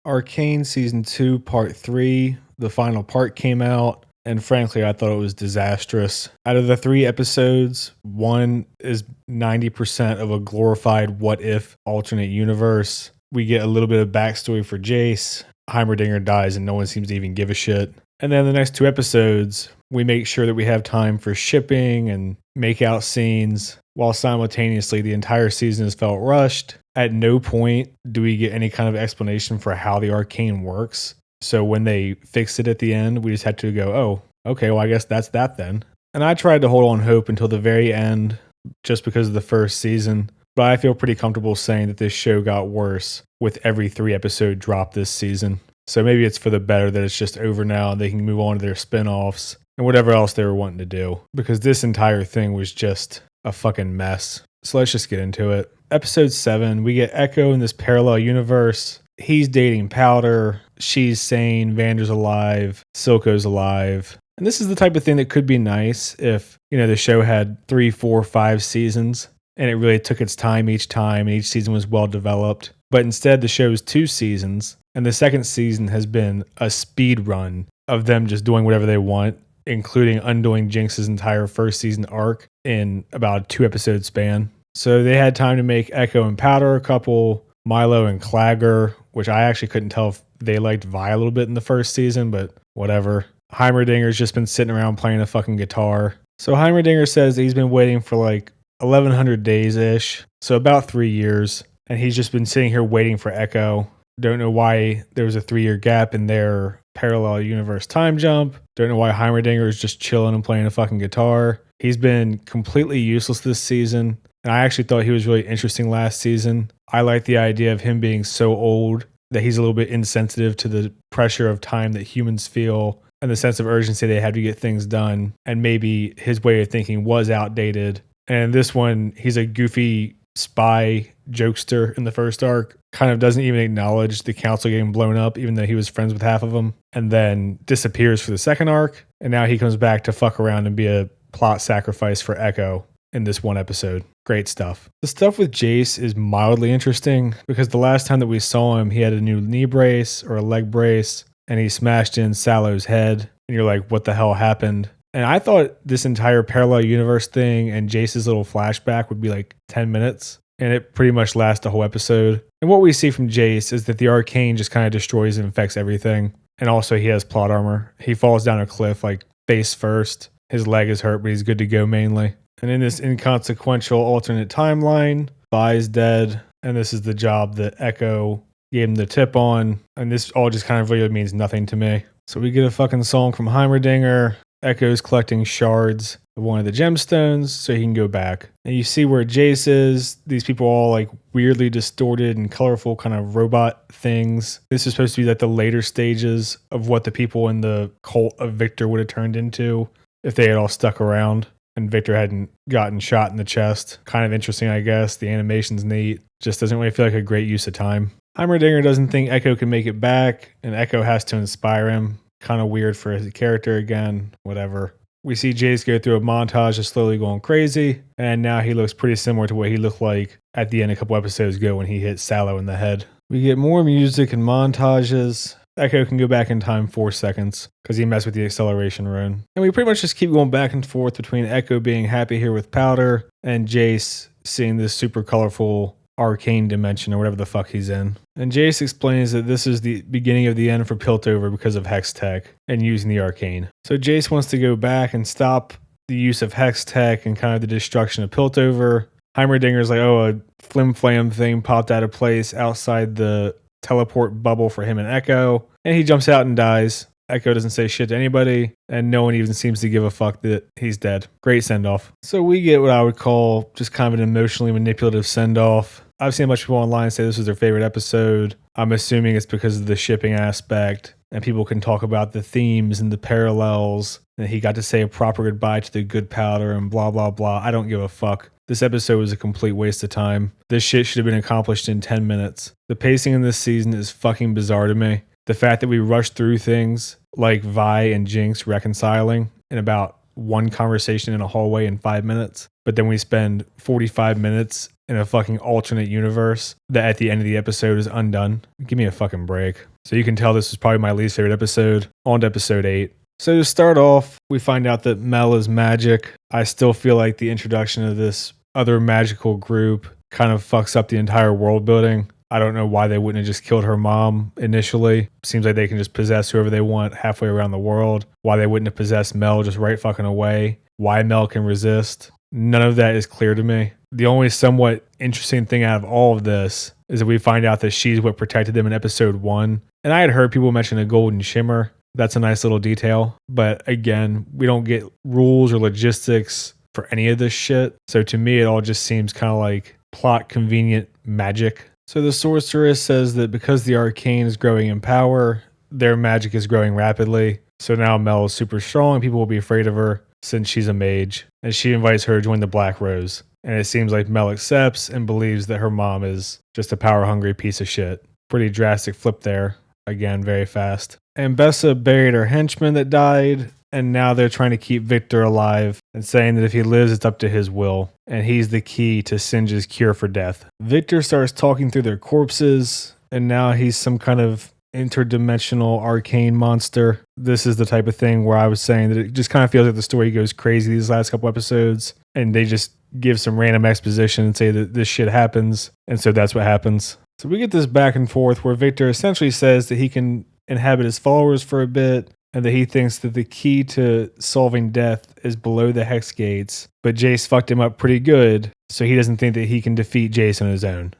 Arcane Season 2, Part 3. The final part came out, and frankly, I thought it was disastrous. Out of the 3 episodes, one is 90% of a glorified what-if alternate universe. We get a little bit of backstory for Jace. Heimerdinger dies and no one seems to even give a shit. And then the next 2 episodes, we make sure that we have time for shipping and make-out scenes, while simultaneously the entire season has felt rushed. At no point do we get any kind of explanation for how the Arcane works. So when they fix it at the end, we just had to go, oh, okay, well, I guess that's that then. And I tried to hold on hope until the very end, just because of the first season. But I feel pretty comfortable saying that this show got worse with every 3 episode drop this season. So maybe it's for the better that it's just over now and they can move on to their spin-offs and whatever else they were wanting to do. Because this entire thing was just a fucking mess. So let's just get into it. Episode 7, we get Echo in this parallel universe. He's dating Powder. She's sane. Vander's alive. Silco's alive. And this is the type of thing that could be nice if, the show had 3, 4, 5 seasons and it really took its time and each season was well developed. But instead, the show's 2 seasons, and the second season has been a speed run of them just doing whatever they want, including undoing Jinx's entire first season arc in about a 2 episode span. So they had time to make Echo and Powder a couple, Milo and Clagger, which I actually couldn't tell if they liked Vi a little bit in the first season, but whatever. Heimerdinger's just been sitting around playing a fucking guitar. So Heimerdinger says that he's been waiting for like 1,100 days-ish, so about 3 years, and he's just been sitting here waiting for Echo. Don't know why there was a 3-year gap in their parallel universe time jump. Don't know why Heimerdinger is just chilling and playing a fucking guitar. He's been completely useless this season, and I actually thought he was really interesting last season. I like the idea of him being so old that he's a little bit insensitive to the pressure of time that humans feel and the sense of urgency they have to get things done, and maybe his way of thinking was outdated. And this one, he's a goofy spy jokester in the first arc, kind of doesn't even acknowledge the council getting blown up, even though he was friends with half of them, and then disappears for the second arc. And now he comes back to fuck around and be a plot sacrifice for Echo in this one episode. Great stuff. The stuff with Jace is mildly interesting because the last time that we saw him, he had a new knee brace or a leg brace, and he smashed in Sallow's head. And you're like, what the hell happened? And I thought this entire parallel universe thing and Jace's little flashback would be like 10 minutes. And it pretty much lasts the whole episode. And what we see from Jace is that the Arcane just kind of destroys and infects everything. And also he has plot armor. He falls down a cliff like face first. His leg is hurt, but he's good to go mainly. And in this inconsequential alternate timeline, Vi's dead. And this is the job that Echo gave him the tip on. And this all just kind of really means nothing to me. So we get a fucking song from Heimerdinger. Echo's collecting shards of one of the gemstones so he can go back. And you see where Jace is. These people all like weirdly distorted and colorful kind of robot things. This is supposed to be like the later stages of what the people in the cult of Victor would have turned into if they had all stuck around and Victor hadn't gotten shot in the chest. Kind of interesting, I guess. The animation's neat. Just doesn't really feel like a great use of time. Heimerdinger doesn't think Echo can make it back, and Echo has to inspire him. Kind of weird for his character again, whatever. We see Jace go through a montage of slowly going crazy, and now he looks pretty similar to what he looked like at the end a couple episodes ago when he hit Sallow in the head. We get more music and montages. Echo can go back in time 4 seconds because he messed with the acceleration rune. And we pretty much just keep going back and forth between Echo being happy here with Powder and Jace seeing this super colorful Arcane dimension or whatever the fuck he's in. And Jace explains that this is the beginning of the end for Piltover because of Hex Tech and using the Arcane. So Jace wants to go back and stop the use of Hex Tech and kind of the destruction of Piltover. Heimerdinger's like, oh, a flim flam thing popped out of place outside the teleport bubble for him and Echo. And he jumps out and dies. Echo doesn't say shit to anybody, and no one even seems to give a fuck that he's dead. Great send-off. So we get what I would call just kind of an emotionally manipulative send-off. I've seen a bunch of people online say this was their favorite episode. I'm assuming it's because of the shipping aspect, and people can talk about the themes and the parallels, and he got to say a proper goodbye to the good Powder and blah, blah, blah. I don't give a fuck. This episode was a complete waste of time. This shit should have been accomplished in 10 minutes. The pacing in this season is fucking bizarre to me. The fact that we rushed through things like Vi and Jinx reconciling in about one conversation in a hallway in 5 minutes, but then we spend 45 minutes in a fucking alternate universe that at the end of the episode is undone. Give me a fucking break. So you can tell this is probably my least favorite episode. On to episode 8. So to start off, we find out that Mel is magic. I still feel like the introduction of this other magical group kind of fucks up the entire world building. I don't know why they wouldn't have just killed her mom initially. Seems like they can just possess whoever they want halfway around the world. Why they wouldn't have possessed Mel just right fucking away. Why Mel can resist. None of that is clear to me. The only somewhat interesting thing out of all of this is that we find out that she's what protected them in episode 1. And I had heard people mention a golden shimmer. That's a nice little detail. But again, we don't get rules or logistics for any of this shit. So to me, it all just seems kind of like plot convenient magic. So the sorceress says that because the Arcane is growing in power, their magic is growing rapidly. So now Mel is super strong and people will be afraid of her since she's a mage. And she invites her to join the Black Rose. And it seems like Mel accepts and believes that her mom is just a power-hungry piece of shit. Pretty drastic flip there. Again, very fast. And Bessa buried her henchman that died, and now they're trying to keep Victor alive and saying that if he lives, it's up to his will. And he's the key to Singe's cure for death. Victor starts talking through their corpses, and now he's some kind of interdimensional arcane monster. This is the type of thing where I was saying that it just kind of feels like the story goes crazy these last couple episodes, and they just give some random exposition and say that this shit happens, and so that's what happens. So we get this back and forth where Victor essentially says that he can inhabit his followers for a bit, and that he thinks that the key to solving death is below the hex gates, but Jace fucked him up pretty good, so he doesn't think that he can defeat Jace on his own.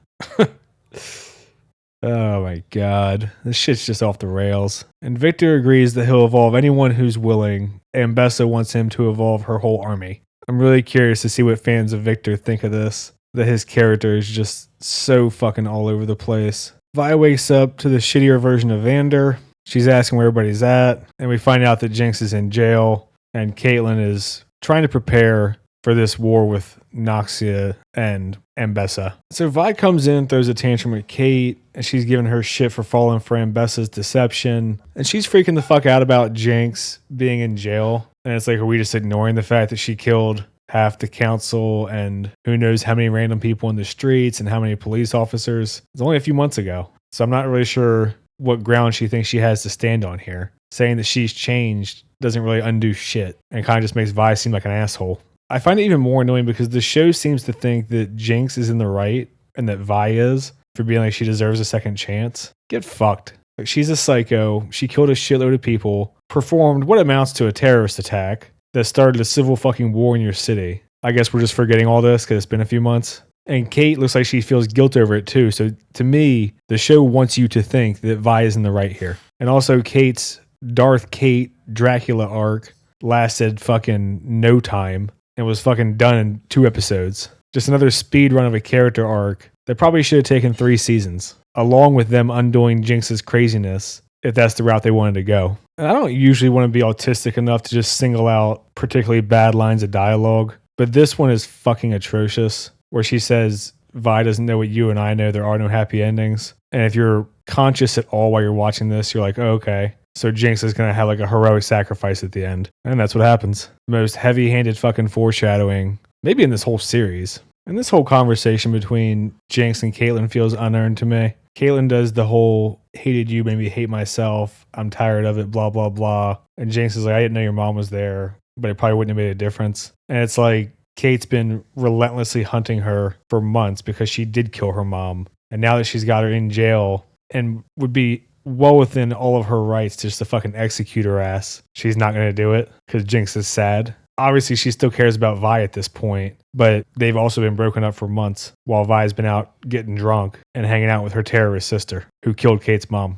Oh my god, this shit's just off the rails. And Victor agrees that he'll evolve anyone who's willing, and Bessa wants him to evolve her whole army. I'm really curious to see what fans of Victor think of this, that his character is just so fucking all over the place. Vi wakes up to the shittier version of Vander. She's asking where everybody's at, and we find out that Jinx is in jail, and Caitlyn is trying to prepare for this war with Noxia and Ambessa. So Vi comes in, throws a tantrum at Kate, and she's giving her shit for falling for Ambessa's deception, and she's freaking the fuck out about Jinx being in jail. And it's like, are we just ignoring the fact that she killed half the council and who knows how many random people in the streets and how many police officers? It's only a few months ago. So I'm not really sure what ground she thinks she has to stand on here. Saying that she's changed doesn't really undo shit and kind of just makes Vi seem like an asshole. I find it even more annoying because the show seems to think that Jinx is in the right and that Vi is for being like she deserves a second chance. Get fucked. Like, she's a psycho. She killed a shitload of people, performed what amounts to a terrorist attack that started a civil fucking war in your city. I guess we're just forgetting all this because it's been a few months. And Kate looks like she feels guilt over it too. So to me, the show wants you to think that Vi is in the right here. And also Kate's Darth Kate Dracula arc lasted fucking no time and was fucking done in 2 episodes. Just another speed run of a character arc that probably should have taken 3 seasons, along with them undoing Jinx's craziness if that's the route they wanted to go. And I don't usually want to be autistic enough to just single out particularly bad lines of dialogue, but this one is fucking atrocious, where she says, Vi doesn't know what you and I know, there are no happy endings. And if you're conscious at all while you're watching this, you're like, oh, okay. So Jinx is going to have like a heroic sacrifice at the end. And that's what happens. The most heavy-handed fucking foreshadowing, maybe in this whole series. And this whole conversation between Jinx and Caitlyn feels unearned to me. Caitlyn does the whole, hated you, made me hate myself, I'm tired of it, blah, blah, blah. And Jinx is like, I didn't know your mom was there, but it probably wouldn't have made a difference. And it's like, Kate's been relentlessly hunting her for months because she did kill her mom. And now that she's got her in jail and would be well within all of her rights to just to fucking execute her ass, she's not going to do it because Jinx is sad. Obviously, she still cares about Vi at this point, but they've also been broken up for months while Vi's been out getting drunk and hanging out with her terrorist sister who killed Kate's mom.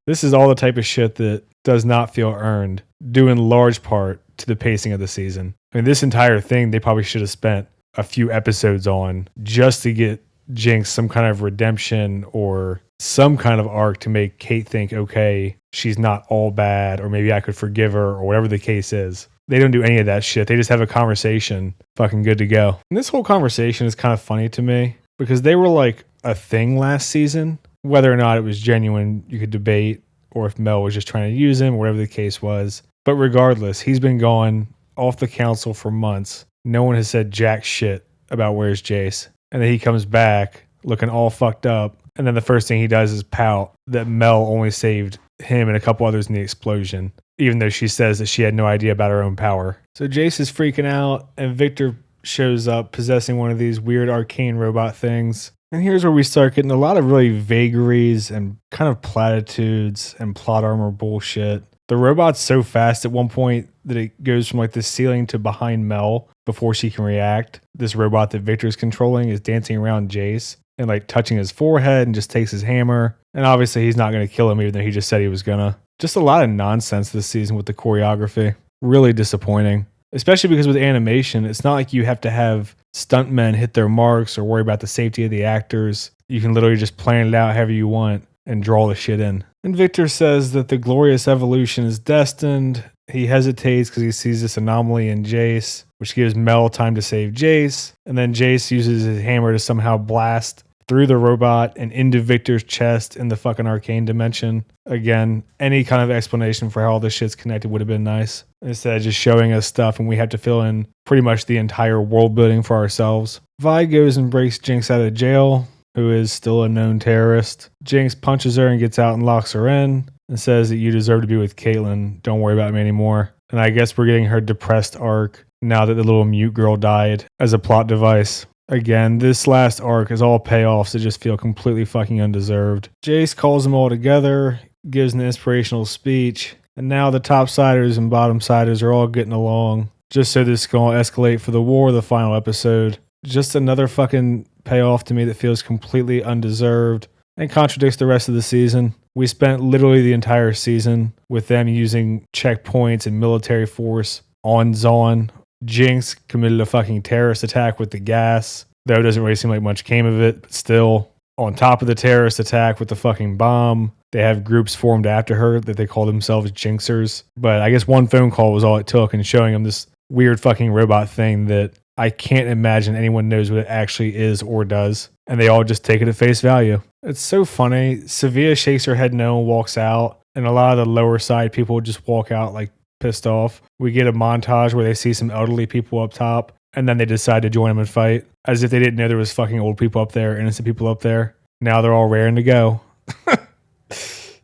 This is all the type of shit that does not feel earned, due in large part to the pacing of the season. I mean, this entire thing they probably should have spent a few episodes on just to get Jinx some kind of redemption or some kind of arc to make Kate think, okay, she's not all bad, or maybe I could forgive her, or whatever the case is. They don't do any of that shit. They just have a conversation, fucking good to go. And this whole conversation is kind of funny to me because they were like a thing last season. Whether or not it was genuine, you could debate, or if Mel was just trying to use him, whatever the case was. But regardless, he's been gone off the council for months. No one has said jack shit about where's Jace. And then he comes back looking all fucked up And then the first thing he does is pout that Mel only saved him and a couple others in the explosion, even though she says that she had no idea about her own power. So Jace is freaking out, and Victor shows up possessing one of these weird arcane robot things. And here's where we start getting a lot of really vagaries and kind of platitudes and plot armor bullshit. The robot's so fast at one point that it goes from like the ceiling to behind Mel before she can react. This robot that Victor's controlling is dancing around Jace and like touching his forehead and just takes his hammer. And obviously he's not going to kill him even though he just said he was gonna. Just a lot of nonsense this season with the choreography. Really disappointing. Especially because with animation, it's not like you have to have stuntmen hit their marks or worry about the safety of the actors. You can literally just plan it out however you want and draw the shit in. And Victor says that the glorious evolution is destined. He hesitates because he sees this anomaly in Jace, which gives Mel time to save Jace. And then Jace uses his hammer to somehow blast through the robot and into Victor's chest in the fucking arcane dimension. Again, any kind of explanation for how all this shit's connected would have been nice. Instead of just showing us stuff and we have to fill in pretty much the entire world building for ourselves. Vi goes and breaks Jinx out of jail, who is still a known terrorist. Jinx punches her and gets out and locks her in and says that you deserve to be with Caitlyn. Don't worry about me anymore. And I guess we're getting her depressed arc now that the little mute girl died as a plot device. Again, this last arc is all payoffs that just feel completely fucking undeserved. Jace calls them all together, gives an inspirational speech, and now the topsiders and bottom-siders are all getting along, just so this can all escalate for the war of the final episode. Just another fucking payoff to me that feels completely undeserved and contradicts the rest of the season. We spent literally the entire season with them using checkpoints and military force on Zaun. Jinx committed a fucking terrorist attack with the gas, though it doesn't really seem like much came of it, but still. On top of the terrorist attack with the fucking bomb, they have groups formed after her that they call themselves Jinxers. But I guess one phone call was all it took, and showing them this weird fucking robot thing that I can't imagine anyone knows what it actually is or does. And they all just take it at face value. It's so funny. Sevilla shakes her head no and walks out, and a lot of the lower side people just walk out like pissed off. We get a montage where they see some elderly people up top, and then they decide to join them and fight, as if they didn't know there was fucking old people up there, innocent people up there. Now they're all raring to go.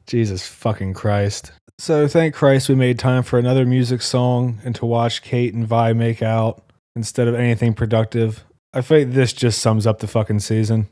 Jesus fucking Christ. So thank Christ we made time for another music song and to watch Kate and Vi make out instead of anything productive. I feel like this just sums up the fucking season.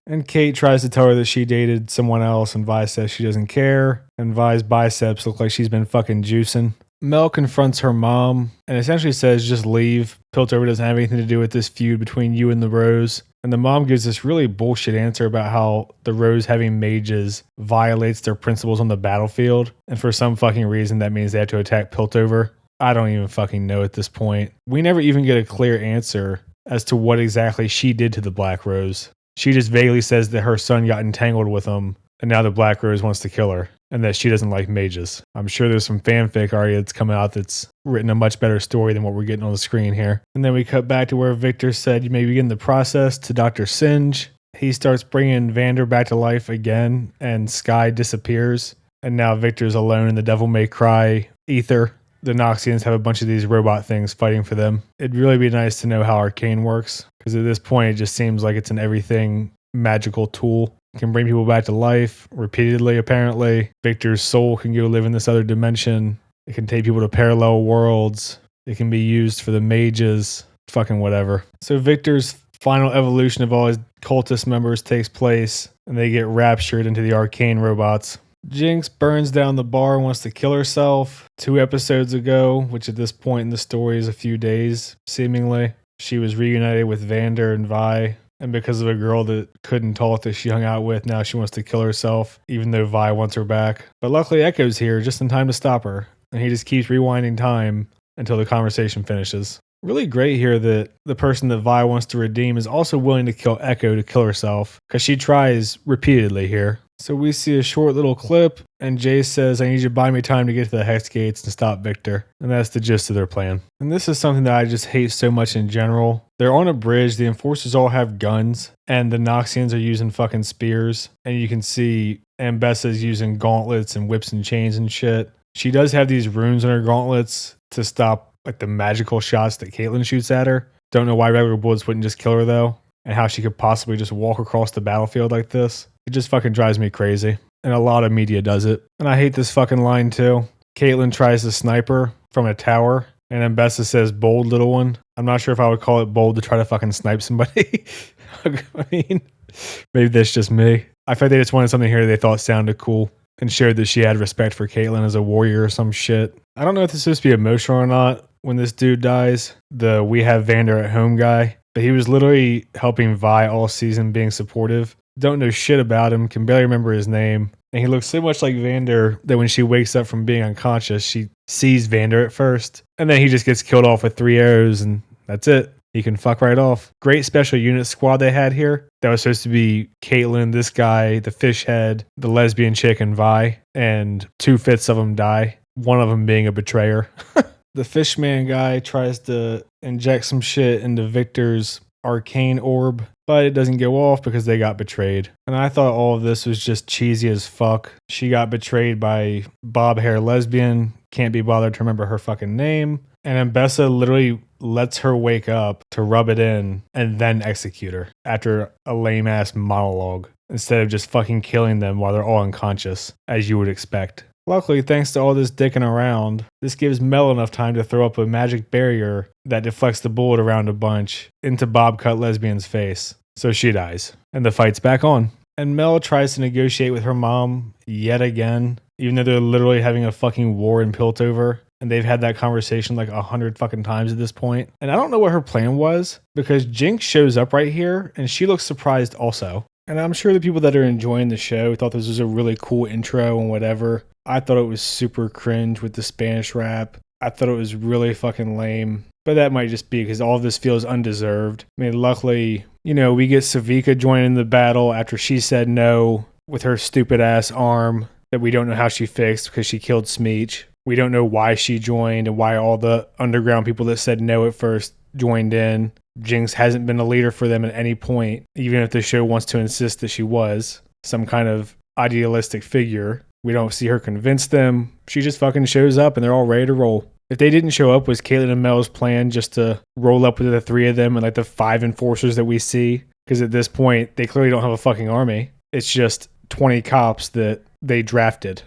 And Kate tries to tell her that she dated someone else, and Vi says she doesn't care, and Vi's biceps look like she's been fucking juicing. Mel confronts her mom and essentially says, just leave. Piltover doesn't have anything to do with this feud between you and the Rose. And the mom gives this really bullshit answer about how the Rose having mages violates their principles on the battlefield. And for some fucking reason, that means they have to attack Piltover. I don't even fucking know at this point. We never even get a clear answer as to what exactly she did to the Black Rose. She just vaguely says that her son got entangled with him, and now the Black Rose wants to kill her, and that she doesn't like mages. I'm sure there's some fanfic already that's come out that's written a much better story than what we're getting on the screen here. And then we cut back to where Victor said you may begin the process to Dr. Singe. He starts bringing Vander back to life again, and Sky disappears. And now Victor's alone in the Devil May Cry ether. The Noxians have a bunch of these robot things fighting for them. It'd really be nice to know how Arcane works, because at this point it just seems like it's an everything magical tool. It can bring people back to life repeatedly, apparently. Victor's soul can go live in this other dimension. It can take people to parallel worlds. It can be used for the mages. Fucking whatever. So Victor's final evolution of all his cultist members takes place, and they get raptured into the Arcane robots. Jinx burns down the bar and wants to kill herself. 2 episodes ago, which at this point in the story is a few days, seemingly, she was reunited with Vander and Vi. And because of a girl that couldn't talk that she hung out with, now she wants to kill herself, even though Vi wants her back. But luckily Echo's here just in time to stop her. And he just keeps rewinding time until the conversation finishes. Really great here that the person that Vi wants to redeem is also willing to kill Echo to kill herself, because she tries repeatedly here. So we see a short little clip, and Jace says, I need you to buy me time to get to the Hex Gates and stop Victor. And that's the gist of their plan. And this is something that I just hate so much in general. They're on a bridge, the Enforcers all have guns, and the Noxians are using fucking spears. And you can see Ambessa's using gauntlets and whips and chains and shit. She does have these runes on her gauntlets to stop like the magical shots that Caitlyn shoots at her. Don't know why regular bullets wouldn't just kill her though, and how she could possibly just walk across the battlefield like this. It just fucking drives me crazy. And a lot of media does it. And I hate this fucking line too. Caitlyn tries to snipe her from a tower, and then Bessa says, bold little one. I'm not sure if I would call it bold to try to fucking snipe somebody. I mean, maybe that's just me. I feel like they just wanted something here they thought sounded cool and showed that she had respect for Caitlyn as a warrior or some shit. I don't know if this is supposed to be emotional or not when this dude dies, the we have Vander at home guy, but he was literally helping Vi all season, being supportive. Don't know shit about him, can barely remember his name. And he looks so much like Vander that when she wakes up from being unconscious, she sees Vander at first. And then he just gets killed off with 3 arrows and that's it. He can fuck right off. Great special unit squad they had here. That was supposed to be Caitlyn, this guy, the fish head, the lesbian chick, and Vi. And 2/5 of them die. One of them being a betrayer. The fishman guy tries to inject some shit into Victor's arcane orb, but it doesn't go off because they got betrayed. And I thought all of this was just cheesy as fuck. She got betrayed by bob hair lesbian, can't be bothered to remember her fucking name. And Bessa literally lets her wake up to rub it in and then execute her after a lame ass monologue instead of just fucking killing them while they're all unconscious, as you would expect. Luckily, thanks to all this dicking around, this gives Mel enough time to throw up a magic barrier that deflects the bullet around a bunch into Bob Cut Lesbian's face. So she dies, and the fight's back on. And Mel tries to negotiate with her mom yet again, even though they're literally having a fucking war in Piltover. And they've had that conversation like 100 fucking times at this point. And I don't know what her plan was, because Jinx shows up right here, and she looks surprised also. And I'm sure the people that are enjoying the show thought this was a really cool intro and whatever. I thought it was super cringe with the Spanish rap. I thought it was really fucking lame. But that might just be because all of this feels undeserved. I mean, luckily, we get Savika joining the battle after she said no with her stupid ass arm that we don't know how she fixed because she killed Smeech. We don't know why she joined and why all the underground people that said no at first joined in. Jinx hasn't been a leader for them at any point, even if the show wants to insist that she was some kind of idealistic figure. We don't see her convince them. She just fucking shows up and they're all ready to roll. If they didn't show up, was Caitlyn and Mel's plan just to roll up with the 3 of them and like the 5 enforcers that we see? Because at this point, they clearly don't have a fucking army. It's just 20 cops that they drafted.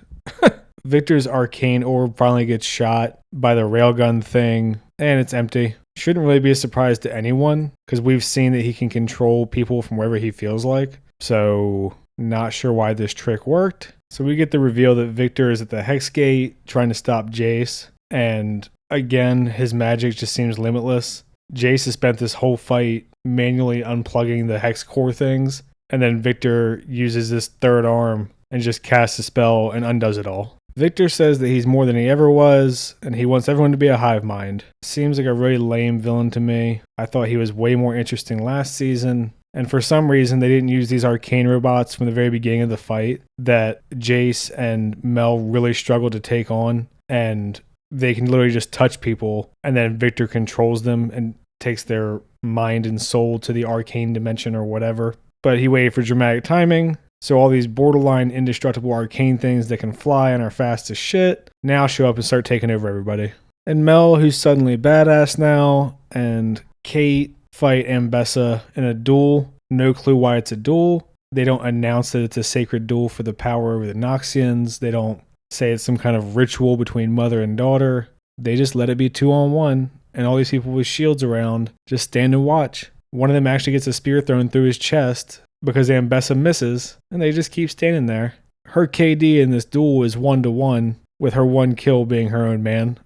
Victor's arcane orb finally gets shot by the railgun thing, and it's empty. Shouldn't really be a surprise to anyone, because we've seen that he can control people from wherever he feels like. So, not sure why this trick worked. So we get the reveal that Victor is at the Hex Gate trying to stop Jace. And again, his magic just seems limitless. Jace has spent this whole fight manually unplugging the Hex core things. And then Victor uses this third arm and just casts a spell and undoes it all. Victor says that he's more than he ever was, and he wants everyone to be a hive mind. Seems like a really lame villain to me. I thought he was way more interesting last season. And for some reason, they didn't use these arcane robots from the very beginning of the fight that Jace and Mel really struggled to take on. And they can literally just touch people, and then Victor controls them and takes their mind and soul to the arcane dimension or whatever. But he waited for dramatic timing. So all these borderline indestructible arcane things that can fly and are fast as shit now show up and start taking over everybody. And Mel, who's suddenly badass now, and Kate fight Ambessa in a duel. No clue why it's a duel. They don't announce that it's a sacred duel for the power over the Noxians. They don't say it's some kind of ritual between mother and daughter. They just let it be 2-on-1, and all these people with shields around just stand and watch. One of them actually gets a spear thrown through his chest because Ambessa misses, and they just keep standing there. Her KD in this duel is 1-to-1, with her 1 kill being her own man.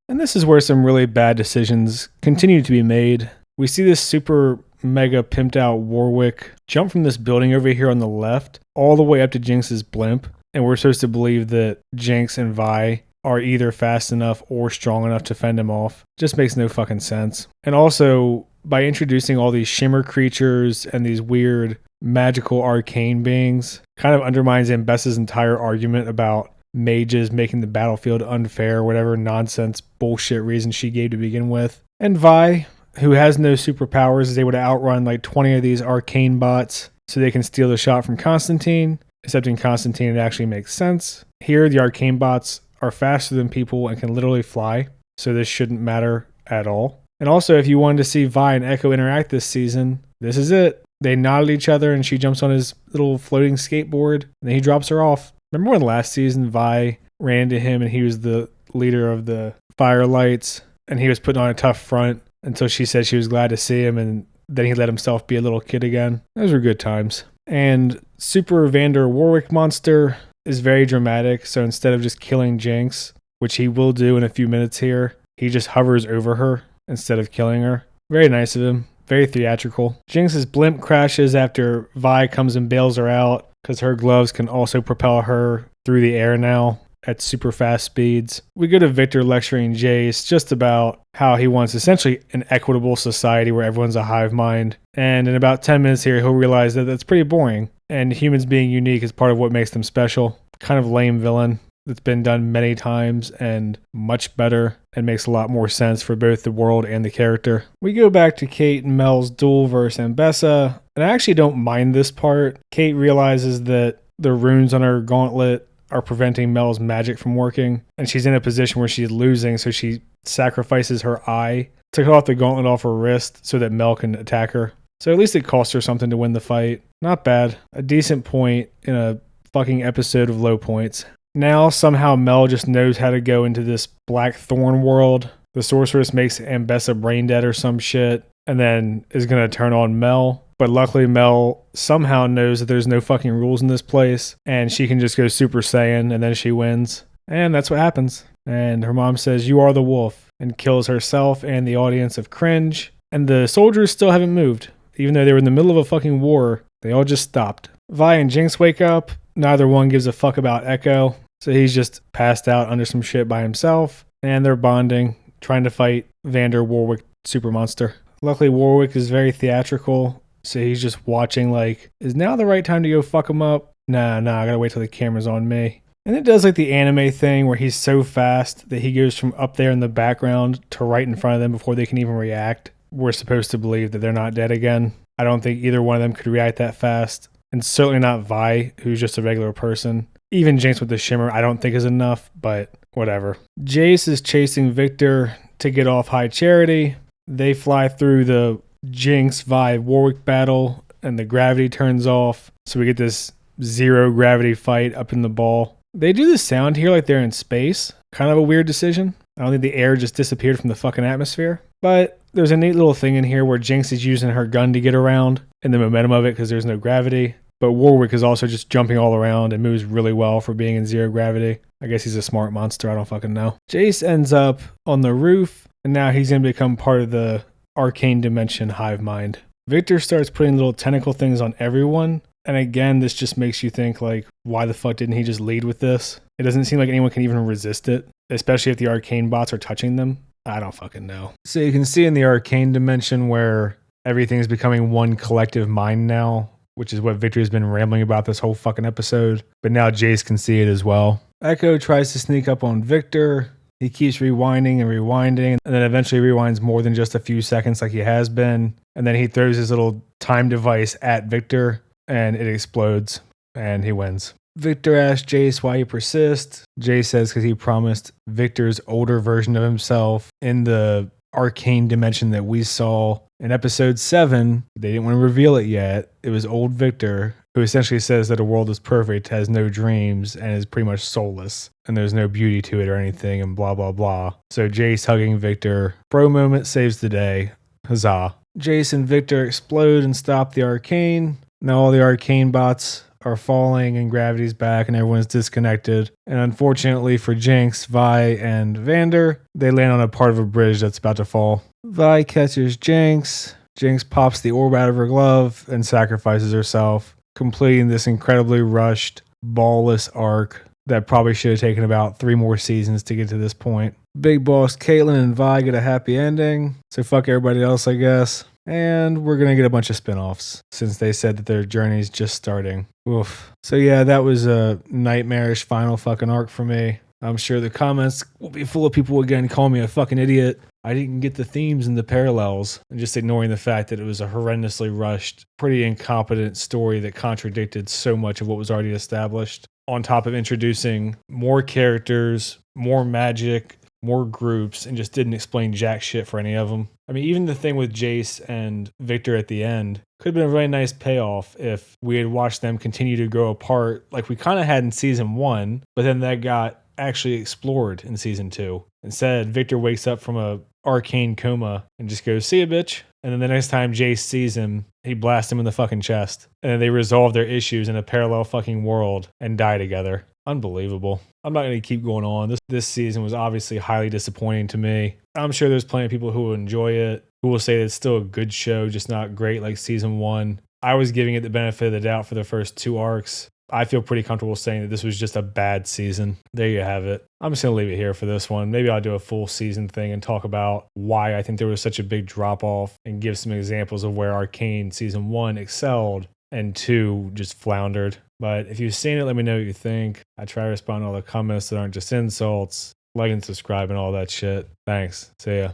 And this is where some really bad decisions continue to be made. We see this super mega pimped out Warwick jump from this building over here on the left all the way up to Jinx's blimp, and we're supposed to believe that Jinx and Vi are either fast enough or strong enough to fend him off. Just makes no fucking sense. And also, by introducing all these shimmer creatures and these weird magical arcane beings, kind of undermines Ambessa's entire argument about mages making the battlefield unfair, whatever nonsense bullshit reason she gave to begin with. And Vi, who has no superpowers, is able to outrun like 20 of these arcane bots so they can steal the shot from Constantine. Except in Constantine, it actually makes sense. Here, the arcane bots are faster than people and can literally fly, so this shouldn't matter at all. And also, if you wanted to see Vi and Echo interact this season, this is it. They nod at each other and she jumps on his little floating skateboard and then he drops her off. Remember when last season Vi ran into him and he was the leader of the Firelights and he was putting on a tough front until she said she was glad to see him and then he let himself be a little kid again. Those were good times. And Super Vander Warwick monster is very dramatic. So instead of just killing Jinx, which he will do in a few minutes here, he just hovers over her instead of killing her. Very nice of him. Very theatrical. Jinx's blimp crashes after Vi comes and bails her out because her gloves can also propel her through the air now at super fast speeds. We go to Victor lecturing Jace just about how he wants essentially an equitable society where everyone's a hive mind. And in about 10 minutes here, he'll realize that that's pretty boring. And humans being unique is part of what makes them special. Kind of lame villain that's been done many times and much better and makes a lot more sense for both the world and the character. We go back to Kate and Mel's duel versus Ambessa, and I actually don't mind this part. Kate realizes that the runes on her gauntlet are preventing Mel's magic from working, and she's in a position where she's losing, so she sacrifices her eye to cut off the gauntlet off her wrist so that Mel can attack her. So at least it costs her something to win the fight. Not bad. A decent point in a fucking episode of low points. Now, somehow Mel just knows how to go into this Black Thorn world. The sorceress makes Ambessa brain dead or some shit, and then is going to turn on Mel. But luckily, Mel somehow knows that there's no fucking rules in this place, and she can just go Super Saiyan, and then she wins. And that's what happens. And her mom says, "You are the wolf," and kills herself and the audience of cringe. And the soldiers still haven't moved. Even though they were in the middle of a fucking war, they all just stopped. Vi and Jinx wake up. Neither one gives a fuck about Echo. So he's just passed out under some shit by himself, and they're bonding, trying to fight Vander Warwick Super Monster. Luckily, Warwick is very theatrical, so he's just watching like, is now the right time to go fuck him up? Nah, I gotta wait till the camera's on me. And it does like the anime thing where he's so fast that he goes from up there in the background to right in front of them before they can even react. We're supposed to believe that they're not dead again. I don't think either one of them could react that fast, and certainly not Vi, who's just a regular person. Even Jinx with the shimmer I don't think is enough, but whatever. Jace is chasing Victor to get off High Charity. They fly through the Jinx Vi Warwick battle and the gravity turns off. So we get this zero gravity fight up in the ball. They do the sound here like they're in space. Kind of a weird decision. I don't think the air just disappeared from the fucking atmosphere. But there's a neat little thing in here where Jinx is using her gun to get around and the momentum of it because there's no gravity. But Warwick is also just jumping all around and moves really well for being in zero gravity. I guess he's a smart monster. I don't fucking know. Jace ends up on the roof, and now he's going to become part of the Arcane Dimension hive mind. Victor starts putting little tentacle things on everyone. And again, this just makes you think, like, why the fuck didn't he just lead with this? It doesn't seem like anyone can even resist it, especially if the arcane bots are touching them. I don't fucking know. So you can see in the Arcane Dimension where everything's becoming one collective mind now, which is what Victor has been rambling about this whole fucking episode. But now Jace can see it as well. Echo tries to sneak up on Victor. He keeps rewinding and rewinding, and then eventually rewinds more than just a few seconds like he has been. And then he throws his little time device at Victor, and it explodes, and he wins. Victor asks Jace why he persists. Jace says because he promised Victor's older version of himself in the Arcane Dimension that we saw in episode 7, they didn't want to reveal it yet. It was old Victor, who essentially says that a world is perfect, has no dreams, and is pretty much soulless, and there's no beauty to it or anything, and blah, blah, blah. So Jace hugging Victor. Bro moment saves the day. Huzzah. Jace and Victor explode and stop the Arcane. Now all the Arcane bots are falling and gravity's back and everyone's disconnected. And unfortunately for Jinx, Vi, and Vander, they land on a part of a bridge that's about to fall. Vi catches Jinx. Jinx pops the orb out of her glove and sacrifices herself, completing this incredibly rushed, ballless arc that probably should have taken about 3 more seasons to get to this point. Big Boss Caitlyn and Vi get a happy ending, so fuck everybody else, I guess. And we're going to get a bunch of spin-offs since they said that their journey's just starting. Oof. So yeah, that was a nightmarish final fucking arc for me. I'm sure the comments will be full of people again calling me a fucking idiot. I didn't get the themes and the parallels, and just ignoring the fact that it was a horrendously rushed, pretty incompetent story that contradicted so much of what was already established, on top of introducing more characters, more magic, more groups, and just didn't explain jack shit for any of them. I mean, even the thing with Jace and Victor at the end could have been a really nice payoff if we had watched them continue to grow apart like we kind of had in season 1, but then that got actually explored in season 2. Instead, Victor wakes up from a arcane coma and just goes, "See ya, bitch." And then the next time Jace sees him, he blasts him in the fucking chest. And then they resolve their issues in a parallel fucking world and die together. Unbelievable. I'm not going to keep going on. This season was obviously highly disappointing to me. I'm sure there's plenty of people who will enjoy it, who will say that it's still a good show, just not great like season 1. I was giving it the benefit of the doubt for the first 2 arcs. I feel pretty comfortable saying that this was just a bad season. There you have it. I'm just going to leave it here for this one. Maybe I'll do a full season thing and talk about why I think there was such a big drop off and give some examples of where Arcane season 1 excelled and 2 just floundered. But if you've seen it, let me know what you think. I try to respond to all the comments that aren't just insults. Like and subscribe and all that shit. Thanks. See ya.